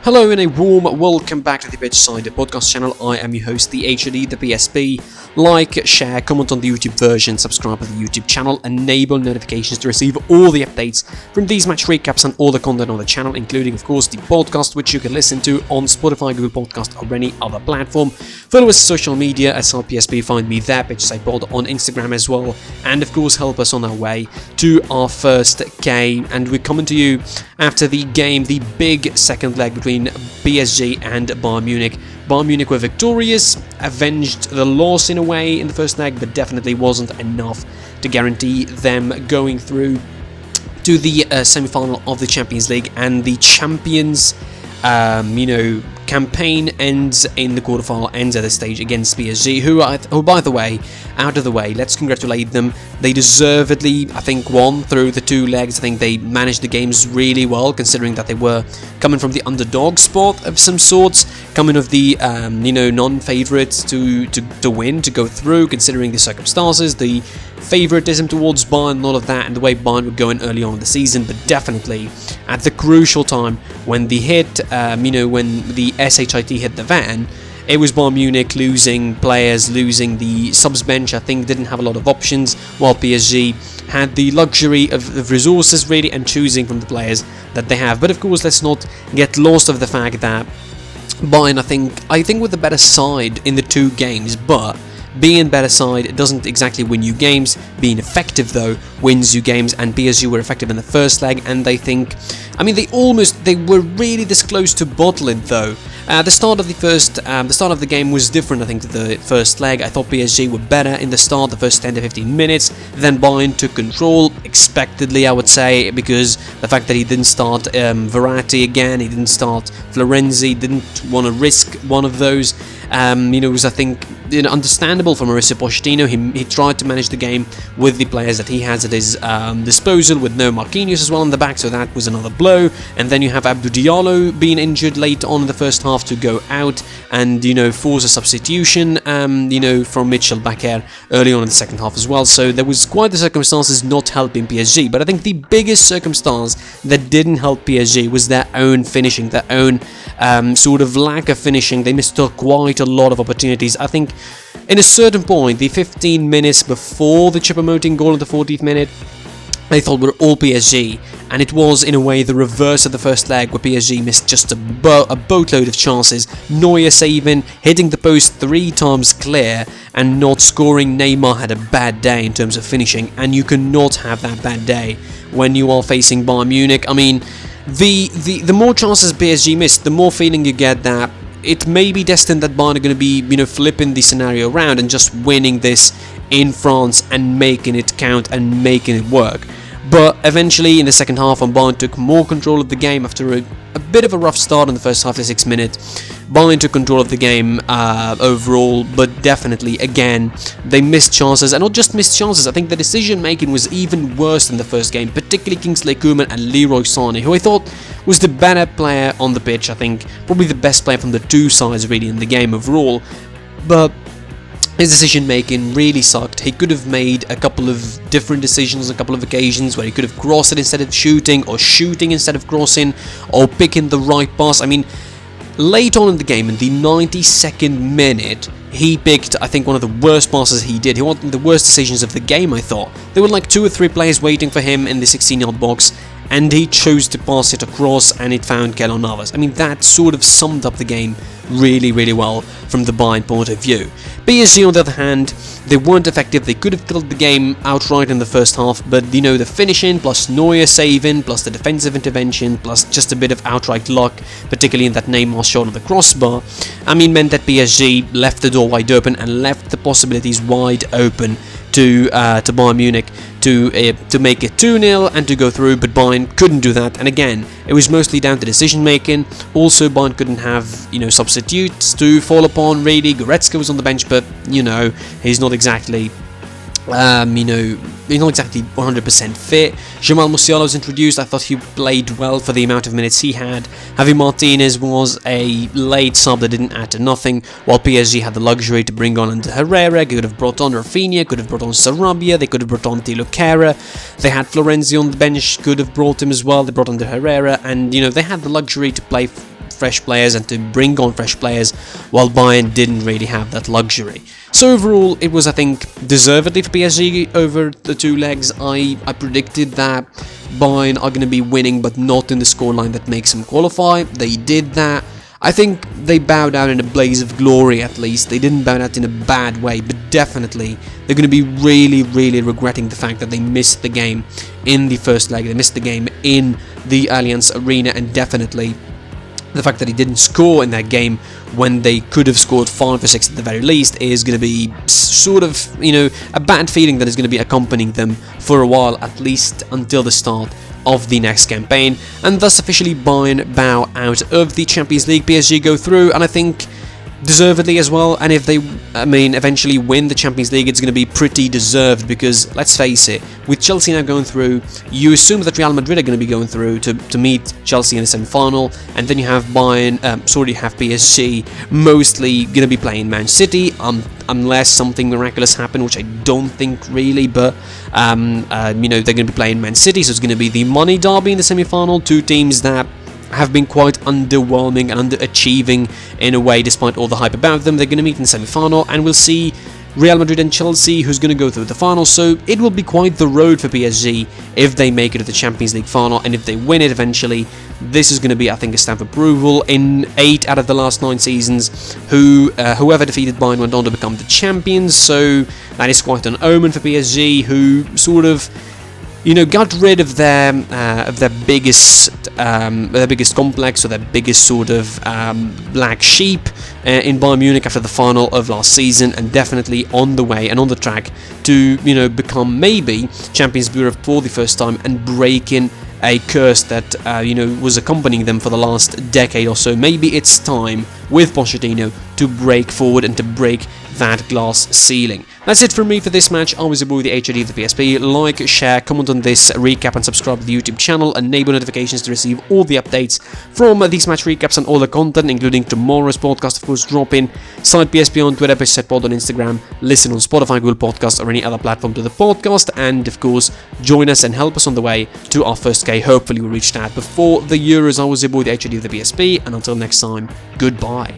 Hello and a warm welcome back to the Pitch Side podcast channel. I am your host, the HOD, the PSP. Like, share, comment on the YouTube version, subscribe to the YouTube channel, enable notifications to receive all the updates from these match recaps and all the content on the channel, including of course the podcast which you can listen to on Spotify, Google Podcast or any other platform. Follow us on social media at PSP, find me there, Pitch Side Pod on Instagram as well, and of course help us on our way to our first game. And we're coming to you after the game, the big second leg between PSG and Bayern Munich. Bayern Munich were victorious, avenged the loss in a way in the first leg, but definitely wasn't enough to guarantee them going through to the semi-final of the Champions League, and the champions campaign ends in the quarterfinal, ends at this stage against PSG, who by the way, out of the way, let's congratulate them. They deservedly, I think, won through the two legs. I think they managed the games really well, considering that they were coming from the underdog spot of some sorts, coming of the non-favourites to win, to go through, considering the circumstances, the favouritism towards Bayern, all of that, and the way Bayern were going early on in the season. But definitely at the crucial time when the hit, when the SHIT hit the van, it was Bayern Munich losing players, losing the subs bench. I think didn't have a lot of options, while PSG had the luxury of resources really and choosing from the players that they have. But of course, let's not get lost of the fact that Bayern, I think with the better side in the two games, but being better side doesn't exactly win you games. Being effective though wins you games, and PSG were effective in the first leg, and they were really this close to bottling though. The start of the game was different, I think, to the first leg. I thought PSG were better in the start, the first 10 to 15 minutes. Then Bayern took control, expectedly I would say, because the fact that he didn't start Verratti again, he didn't start Florenzi, didn't want to risk one of those. Was, I think, understandable for Mauricio Pochettino. He tried to manage the game with the players that he has at his disposal, with no Marquinhos as well in the back, so that was another blow. And then you have Abdou Diallo being injured late on in the first half to go out and force a substitution from Mitchell Bakker early on in the second half as well. So there was quite the circumstances not helping PSG. But I think the biggest circumstance that didn't help PSG was their own finishing, their own sort of lack of finishing. They missed quite a lot of opportunities. I think in a certain point, the 15 minutes before the Choupo-Moting goal in the 40th minute, I thought were all PSG, and it was in a way the reverse of the first leg, where PSG missed just a boatload of chances. Neuer saving, hitting the post 3 times clear, and not scoring. Neymar had a bad day in terms of finishing, and you cannot have that bad day when you are facing Bayern Munich. I mean, the more chances PSG missed, the more feeling you get that it may be destined that Bayern are going to be, flipping the scenario around and just winning this in France and making it count and making it work. But eventually, in the second half, when Bayern took more control of the game after a bit of a rough start in the first half, the 6th minute, Bayern took control of the game overall, but definitely, again, they missed chances, and not just missed chances. I think the decision-making was even worse than the first game, particularly Kingsley Coman and Leroy Sané, who I thought was the better player on the pitch. I think probably the best player from the two sides really in the game overall, but his decision-making really sucked. He could have made a couple of different decisions on a couple of occasions where he could have crossed it instead of shooting, or shooting instead of crossing, or picking the right pass. I mean, late on in the game, in the 92nd minute, he picked, I think, one of the worst passes he did. He wanted the worst decisions of the game, I thought. There were like 2 or 3 players waiting for him in the 16-yard box, and he chose to pass it across, and it found Keylor Navas. I mean, that sort of summed up the game really, really well from the Bayern point of view. PSG, on the other hand, they weren't effective. They could have killed the game outright in the first half, but the finishing, plus Neuer saving, plus the defensive intervention, plus just a bit of outright luck, particularly in that Neymar shot on the crossbar, meant that PSG left the door wide open and left the possibilities wide open to Bayern Munich to make it 2-0 and to go through, but Bayern couldn't do that. And again, it was mostly down to decision making. Also, Bayern couldn't have substitutes to fall upon. Really, Goretzka was on the bench, but he's not exactly he's not exactly 100% fit. Jamal Musiala was introduced. I thought he played well for the amount of minutes he had. Javi Martinez was a late sub that didn't add to nothing, while PSG had the luxury to bring on Ander Herrera. Could have brought on Rafinha, could have brought on Sarabia, they could have brought on Thilo Kehrer. They had Florenzi on the bench, could have brought him as well. They brought on Herrera, and they had the luxury to play fresh players and to bring on fresh players, while Bayern didn't really have that luxury. So overall, it was, I think, deservedly for PSG over the two legs. I predicted that Bayern are going to be winning, but not in the scoreline that makes them qualify. They did that. I think they bowed out in a blaze of glory, at least. They didn't bow out in a bad way, but definitely they're going to be really, really regretting the fact that they missed the game in the first leg. They missed the game in the Allianz Arena, and definitely the fact that he didn't score in that game when they could have scored 5 or 6 at the very least is going to be sort of, a bad feeling that is going to be accompanying them for a while, at least until the start of the next campaign, and thus officially Bayern bow out of the Champions League. PSG go through, and I think deservedly as well, and if they eventually win the Champions League, it's going to be pretty deserved, because let's face it, with Chelsea now going through, you assume that Real Madrid are going to be going through to meet Chelsea in the semi-final, and then you have Bayern, you have PSG mostly going to be playing Man City, unless something miraculous happen, which I don't think really, but they're going to be playing Man City, so it's going to be the money derby in the semi-final, two teams that have been quite underwhelming and underachieving in a way despite all the hype about them. They're going to meet in the semi-final, and we'll see Real Madrid and Chelsea who's going to go through the final, so it will be quite the road for PSG if they make it to the Champions League final, and if they win it eventually, this is going to be, I think, a stamp of approval. In 8 out of the last 9 seasons, whoever defeated Bayern went on to become the champions, so that is quite an omen for PSG, who sort of got rid of their biggest complex, or their biggest sort of black sheep in Bayern Munich after the final of last season, and definitely on the way and on the track to become maybe Champions of Europe for the first time and breaking a curse that was accompanying them for the last decade or so. Maybe it's time with Pochettino to break forward and to break that glass ceiling. That's it from me for this match. I was your boy, the HOD of the PSP. Like, share, comment on this recap, and subscribe to the YouTube channel. Enable notifications to receive all the updates from these match recaps and all the content, including tomorrow's podcast, of course, drop in. Site PSP on Twitter, PSP on Instagram, listen on Spotify, Google Podcast, or any other platform to the podcast, and of course, join us and help us on the way to our first K. Hopefully we'll reach that before the Euros. I was your boy, the HOD of the PSP, and until next time, goodbye.